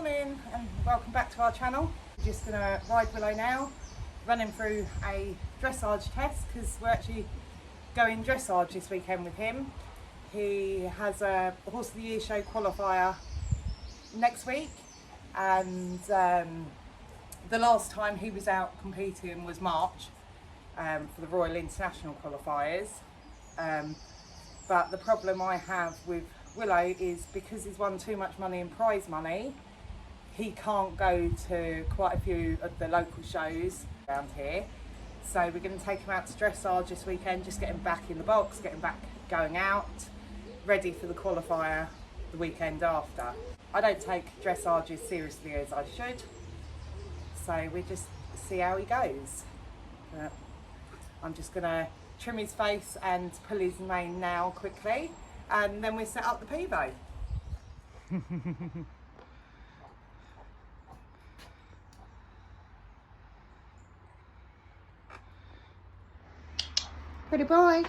morning and welcome back to our channel. We're just going to ride Willow now, running through a dressage test because we're actually going dressage this weekend with him. He has a Horse of the Year show qualifier next week, and the last time he was out competing was March for the Royal International qualifiers. But the problem I have with Willow is because he's won too much money in prize money, he can't go to quite a few of the local shows around here. So we're going to take him out to dressage this weekend, just get him back in the box, get him back going out, ready for the qualifier the weekend after. I don't take dressage as seriously as I should, so we just see how he goes. I'm just going to trim his face and pull his mane now quickly, and then we set up the pivo. Pretty boy.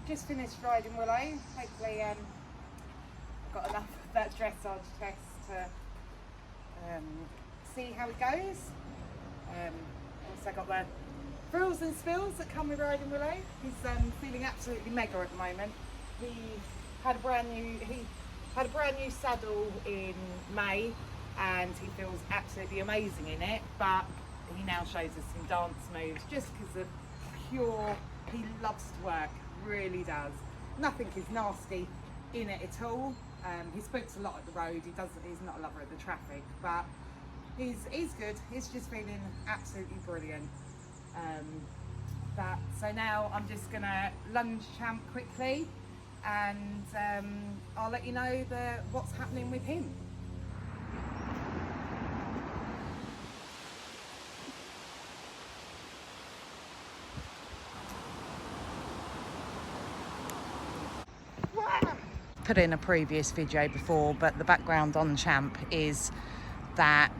just finished riding Willow. Hopefully I've got enough of that dressage test to see how it goes. Also got the frills and spills that come with riding Willow. He's feeling absolutely mega at the moment. He had a brand new saddle in May and he feels absolutely amazing in it, but he now shows us some dance moves just because of pure, he loves to work, really does. Nothing is nasty in it at all. He spooks a lot at the road. He's not a lover of the traffic, but he's good. He's just feeling absolutely brilliant. So now I'm just gonna lunge Champ quickly, and I'll let you know what's happening with him. Put in a previous video before, but the background on Champ is that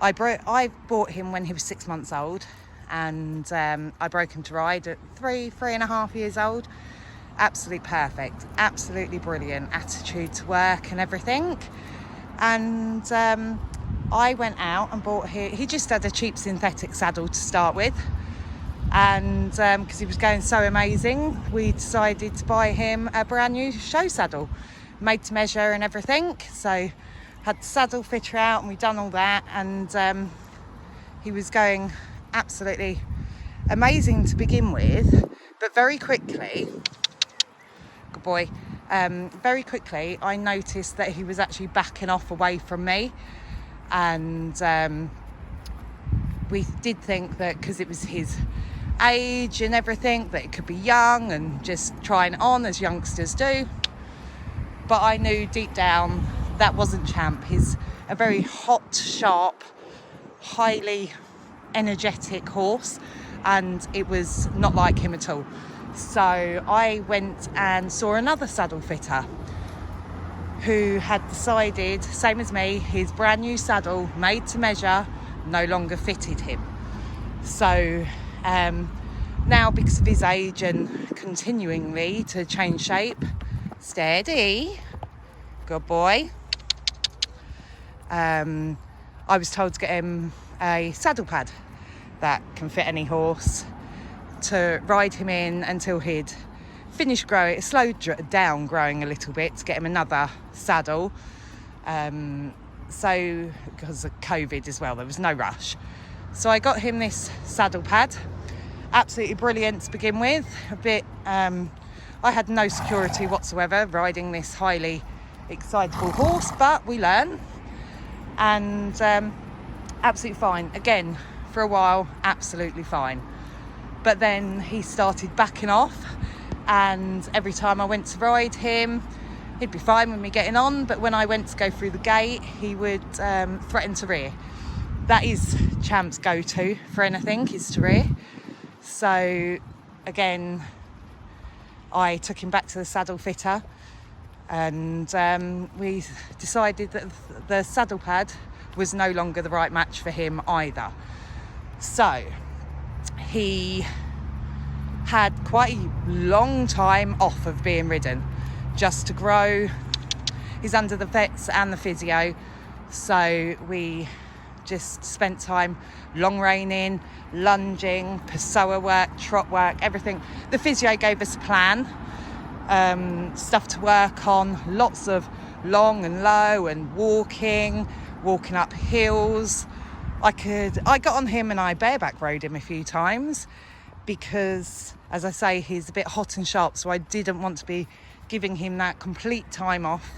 I bought him when he was 6 months old, and I broke him to ride at 3.5 years old. Absolutely perfect, absolutely brilliant attitude to work and everything. And I went out and bought him. He just had a cheap synthetic saddle to start with. And because he was going so amazing, we decided to buy him a brand new show saddle, made to measure and everything. So had the saddle fitter out and we'd done all that, and he was going absolutely amazing to begin with. But very quickly, good boy, very quickly I noticed that he was actually backing off away from me, and we did think that because it was his age and everything that it could be young and just trying it on as youngsters do, but I knew deep down that wasn't Champ. He's a very hot, sharp, highly energetic horse, and it was not like him at all. So I went and saw another saddle fitter who had decided, same as me, his brand new saddle made to measure no longer fitted him. So now, because of his age and continuingly to change shape, steady, good boy, I was told to get him a saddle pad that can fit any horse to ride him in until he'd finished growing, slowed down growing a little bit, to get him another saddle. So because of COVID as well, there was no rush. So I got him this saddle pad, absolutely brilliant to begin with. I had no security whatsoever riding this highly excitable horse, but we learn, and absolutely fine. Again, for a while, absolutely fine. But then he started backing off, and every time I went to ride him, he'd be fine with me getting on, but when I went to go through the gate, he would threaten to rear. That is Champ's go-to for anything, is to rear. So again, I took him back to the saddle fitter, and we decided that the saddle pad was no longer the right match for him either. So he had quite a long time off of being ridden, just to grow. He's under the vets and the physio, so we just spent time long reining, lunging, Pessoa work, trot work, everything. The physio gave us a plan, stuff to work on, lots of long and low and walking up hills. I got on him and I bareback rode him a few times because, as I say, he's a bit hot and sharp, so I didn't want to be giving him that complete time off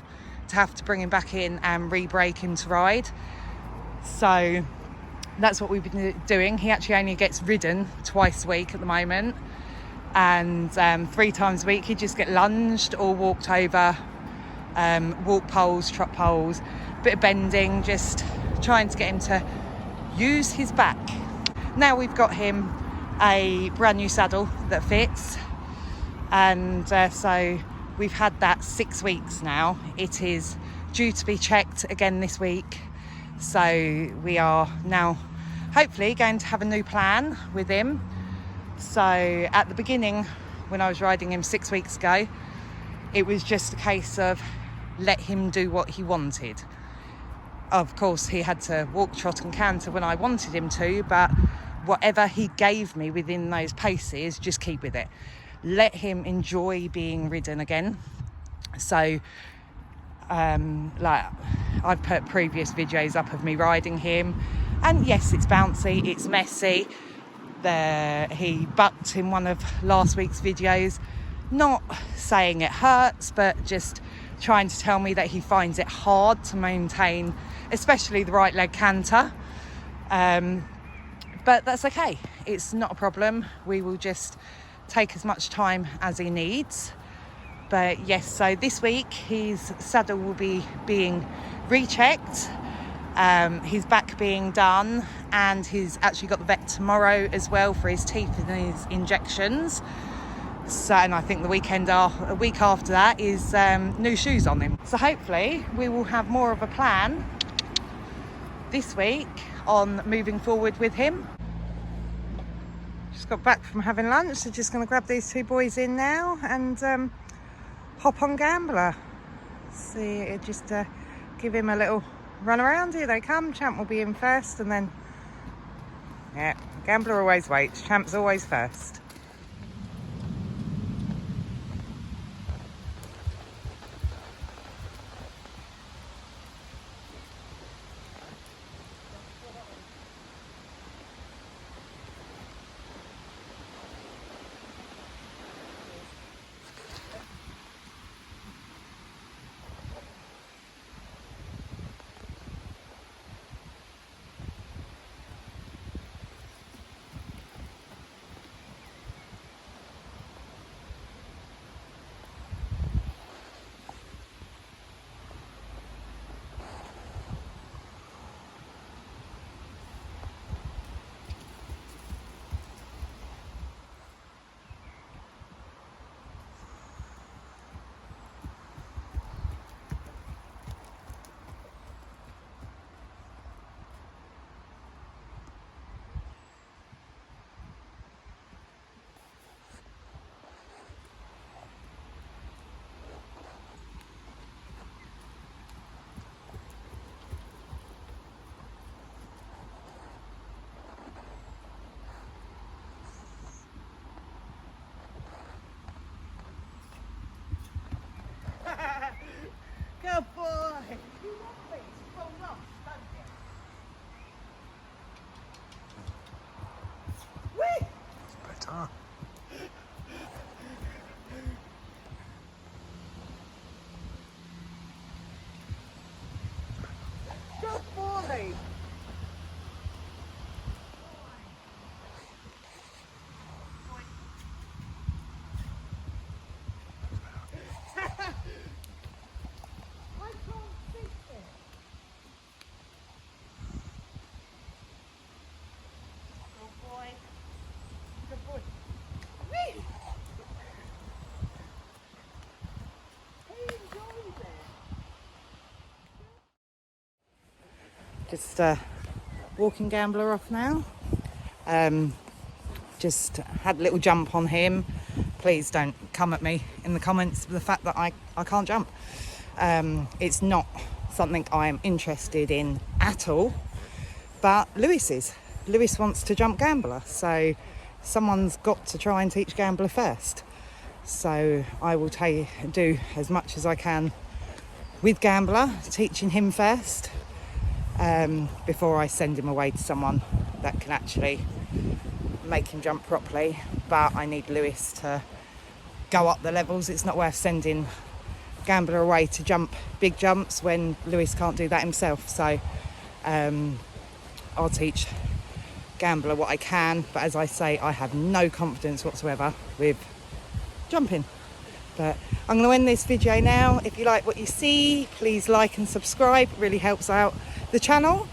to have to bring him back in and re-break him to ride. So that's what we've been doing. He actually only gets ridden twice a week at the moment, and 3 times a week he'd just get lunged or walked over, walk poles, trot poles, bit of bending, just trying to get him to use his back. Now we've got him a brand new saddle that fits, and so we've had that 6 weeks now. It is due to be checked again this week, so we are now hopefully going to have a new plan with him. So at the beginning when I was riding him 6 weeks ago. It was just a case of let him do what he wanted. Of course, he had to walk, trot and canter when I wanted him to, but whatever he gave me within those paces, just keep with it. Let him enjoy being ridden again. So, like, I've put previous videos up of me riding him, and yes, it's bouncy, it's messy. He bucked in one of last week's videos, not saying it hurts, but just trying to tell me that he finds it hard to maintain, especially the right leg canter. But that's okay, it's not a problem. We will just take as much time as he needs. But yes, so this week his saddle will be being rechecked, his back being done, and he's actually got the vet tomorrow as well for his teeth and his injections. So, and I think a week after that is new shoes on him. So hopefully we will have more of a plan this week on moving forward with him. Just got back from having lunch, so just going to grab these two boys in now and hop on Gambler. See, just give him a little run around. Here they come. Champ will be in first, and then yeah, Gambler always waits. Champ's always first. Good boy. You want these from us, don't you? Whee! It's better. Good boy. Just walking Gambler off now. Just had a little jump on him. Please don't come at me in the comments for the fact that I can't jump. It's not something I am interested in at all, but Lewis is. Lewis wants to jump Gambler, so someone's got to try and teach Gambler first. So I will do as much as I can with Gambler, teaching him first, before I send him away to someone that can actually make him jump properly. But I need Lewis to go up the levels. It's not worth sending Gambler away to jump big jumps when Lewis can't do that himself. So I'll teach Gambler what I can, but as I say, I have no confidence whatsoever with jumping. But I'm going to end this video now. If you like what you see, please like and subscribe. It really helps out the channel.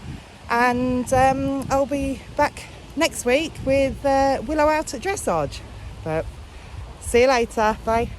And I'll be back next week with Willow out at dressage. But see you later. Bye.